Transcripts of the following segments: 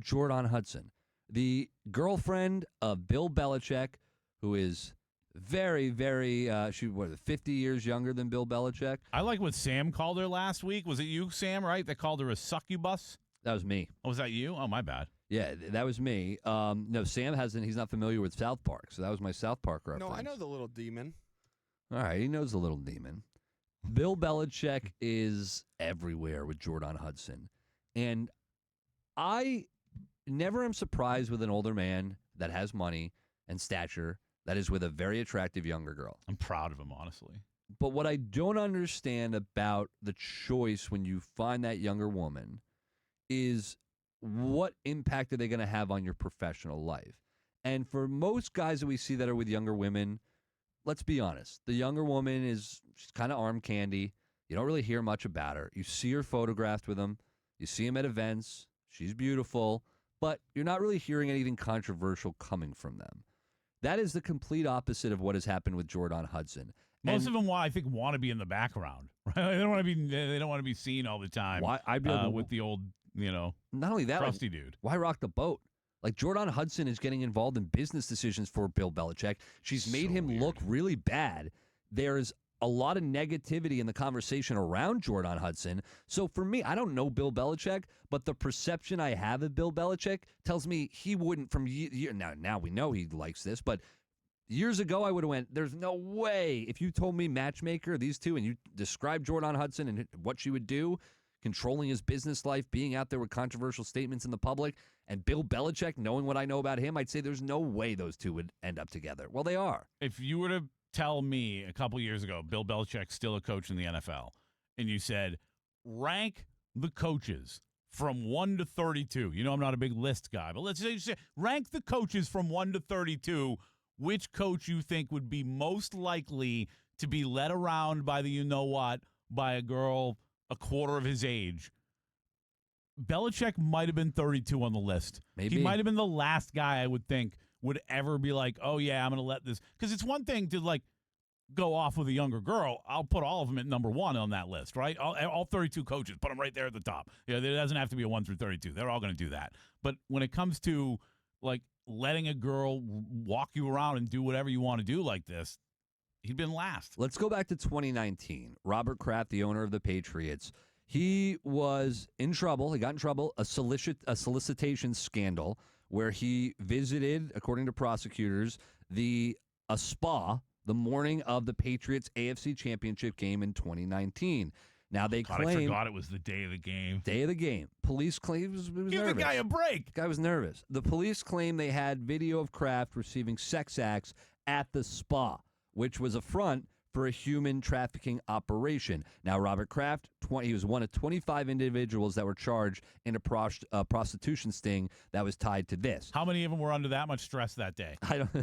Jordon Hudson, the girlfriend of Bill Belichick, who is very, very, 50 years younger than Bill Belichick. I like what Sam called her last week. Was it you, Sam, right? That called her a succubus? That was me. Oh, was that you? Oh, my bad. Yeah, that was me. No, Sam hasn't. He's not familiar with South Park, so that was my South Park reference. No, I know the little demon. All right, he knows the little demon. Bill Belichick is everywhere with Jordon Hudson. And I never am surprised with an older man that has money and stature that is with a very attractive younger girl. I'm proud of him, honestly. But what I don't understand about the choice when you find that younger woman is what impact are they going to have on your professional life? And for most guys that we see that are with younger women, let's be honest. The younger woman she's kind of arm candy. You don't really hear much about her. You see her photographed with them. You see them at events. She's beautiful. But you're not really hearing anything controversial coming from them. That is the complete opposite of what has happened with Jordon Hudson. Most of them, I think, want to be in the background. Right? They don't want to be seen all the time. Why with the old, not only that, crusty dude. Why rock the boat? Like Jordon Hudson is getting involved in business decisions for Bill Belichick. She's made him look really bad. There's a lot of negativity in the conversation around Jordon Hudson. So for me, I don't know Bill Belichick, but the perception I have of Bill Belichick tells me he wouldn't now we know he likes this, but years ago I would have went, there's no way. If you told me matchmaker, these two, and you described Jordon Hudson and what she would do, controlling his business life, being out there with controversial statements in the public, and Bill Belichick, knowing what I know about him, I'd say there's no way those two would end up together. Well, they are. If you were to tell me a couple years ago, Bill Belichick's still a coach in the NFL, and you said, rank the coaches from 1 to 32. I'm not a big list guy, but let's say you say, rank the coaches from 1 to 32. Which coach you think would be most likely to be led around by by a girl a quarter of his age? Belichick might have been 32 on the list. Maybe. He might have been the last guy I would think would ever be like, oh, yeah, I'm going to let this. Because it's one thing to, go off with a younger girl. I'll put all of them at number one on that list, right? All 32 coaches, put them right there at the top. There doesn't have to be a 1 through 32. They're all going to do that. But when it comes to, letting a girl walk you around and do whatever you want to do like this, he'd been last. Let's go back to 2019. Robert Kraft, the owner of the Patriots, he was in trouble. He got in trouble, a solicitation scandal where he visited, according to prosecutors, a spa the morning of the Patriots AFC Championship game in 2019. Now they claim I forgot it was the day of the game. Day of the game. Police claim he was Give nervous. the guy a break. The guy was nervous. The police claim they had video of Kraft receiving sex acts at the spa, which was a front for a human trafficking operation. Now, Robert Kraft, he was one of 25 individuals that were charged in a prostitution sting that was tied to this. How many of them were under that much stress that day?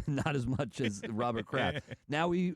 Not as much as Robert Kraft. Now we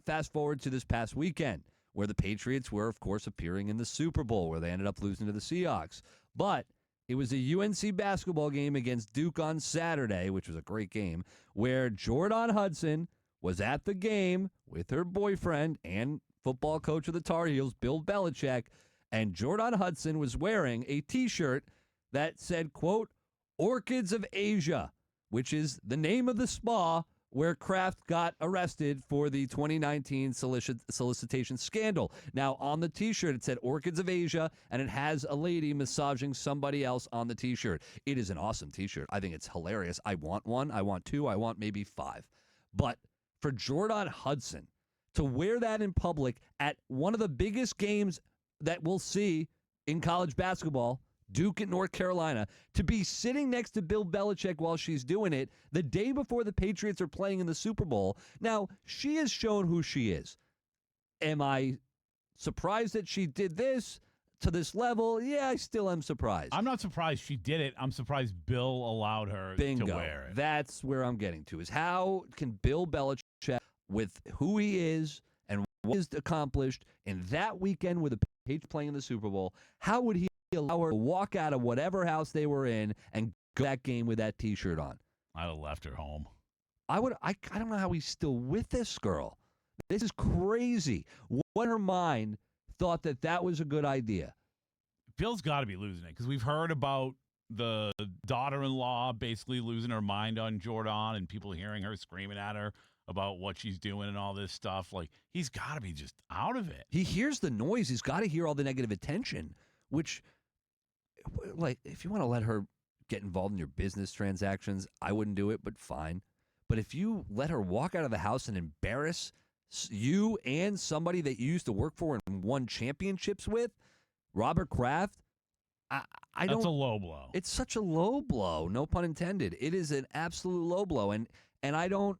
fast forward to this past weekend, where the Patriots were, of course, appearing in the Super Bowl, where they ended up losing to the Seahawks. But it was a UNC basketball game against Duke on Saturday, which was a great game, where Jordon Hudson was at the game with her boyfriend and football coach of the Tar Heels, Bill Belichick, and Jordon Hudson was wearing a T-shirt that said, quote, Orchids of Asia, which is the name of the spa where Kraft got arrested for the 2019 solicitation scandal. Now, on the T-shirt, it said Orchids of Asia, and it has a lady massaging somebody else on the T-shirt. It is an awesome T-shirt. I think it's hilarious. I want one. I want two. I want maybe 5. But for Jordon Hudson to wear that in public at one of the biggest games that we'll see in college basketball, Duke at North Carolina, to be sitting next to Bill Belichick while she's doing it the day before the Patriots are playing in the Super Bowl. Now, she has shown who she is. Am I surprised that she did this to this level? Yeah, I still am surprised. I'm not surprised she did it. I'm surprised Bill allowed her Bingo. to wear it. That's where I'm getting to, is how can Bill Belichick, with who he is and what he's accomplished in that weekend with the Patriots playing in the Super Bowl, how would he allow her to walk out of whatever house they were in and go that game with that T-shirt on? I'd have left her home. I don't know how he's still with this girl. This is crazy. What in her mind thought that was a good idea? Bill's got to be losing it because we've heard about the daughter-in-law basically losing her mind on Jordon and people hearing her screaming at her about what she's doing and all this stuff. Like, he's got to be just out of it. He hears the noise. He's got to hear all the negative attention, which, like, if you want to let her get involved in your business transactions, I wouldn't do it, but fine. But if you let her walk out of the house and embarrass you and somebody that you used to work for and won championships with, Robert Kraft, I don't. That's a low blow. It's such a low blow, no pun intended. It is an absolute low blow, and I don't.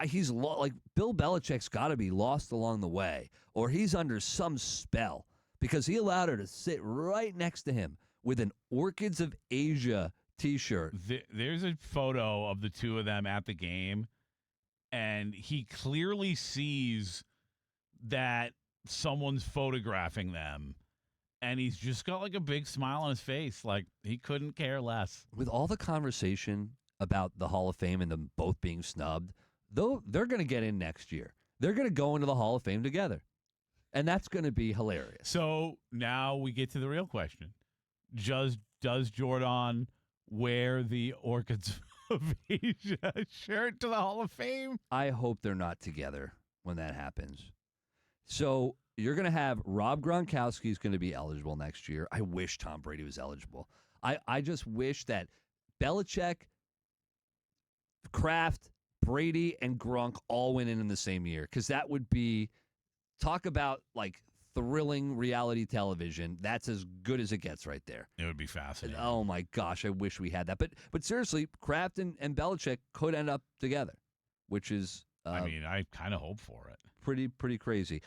He's like Bill Belichick's got to be lost along the way, or he's under some spell because he allowed her to sit right next to him with an Orchids of Asia T-shirt. There's a photo of the two of them at the game, and he clearly sees that someone's photographing them, and he's just got like a big smile on his face, like he couldn't care less. With all the conversation about the Hall of Fame and them both being snubbed, though, they're going to get in next year. They're going to go into the Hall of Fame together, and that's going to be hilarious. So now we get to the real question. Does Jordon wear the Orchids of Asia shirt to the Hall of Fame? I hope they're not together when that happens. So you're going to have Rob Gronkowski is going to be eligible next year. I wish Tom Brady was eligible. I just wish that Belichick, Kraft, Brady, and Gronk all went in the same year, because that would be, talk about like thrilling reality television. That's as good as it gets right there. It would be fascinating. Oh my gosh, I wish we had that. But seriously, Kraft and Belichick could end up together, which is I mean, I kind of hope for it. Pretty crazy.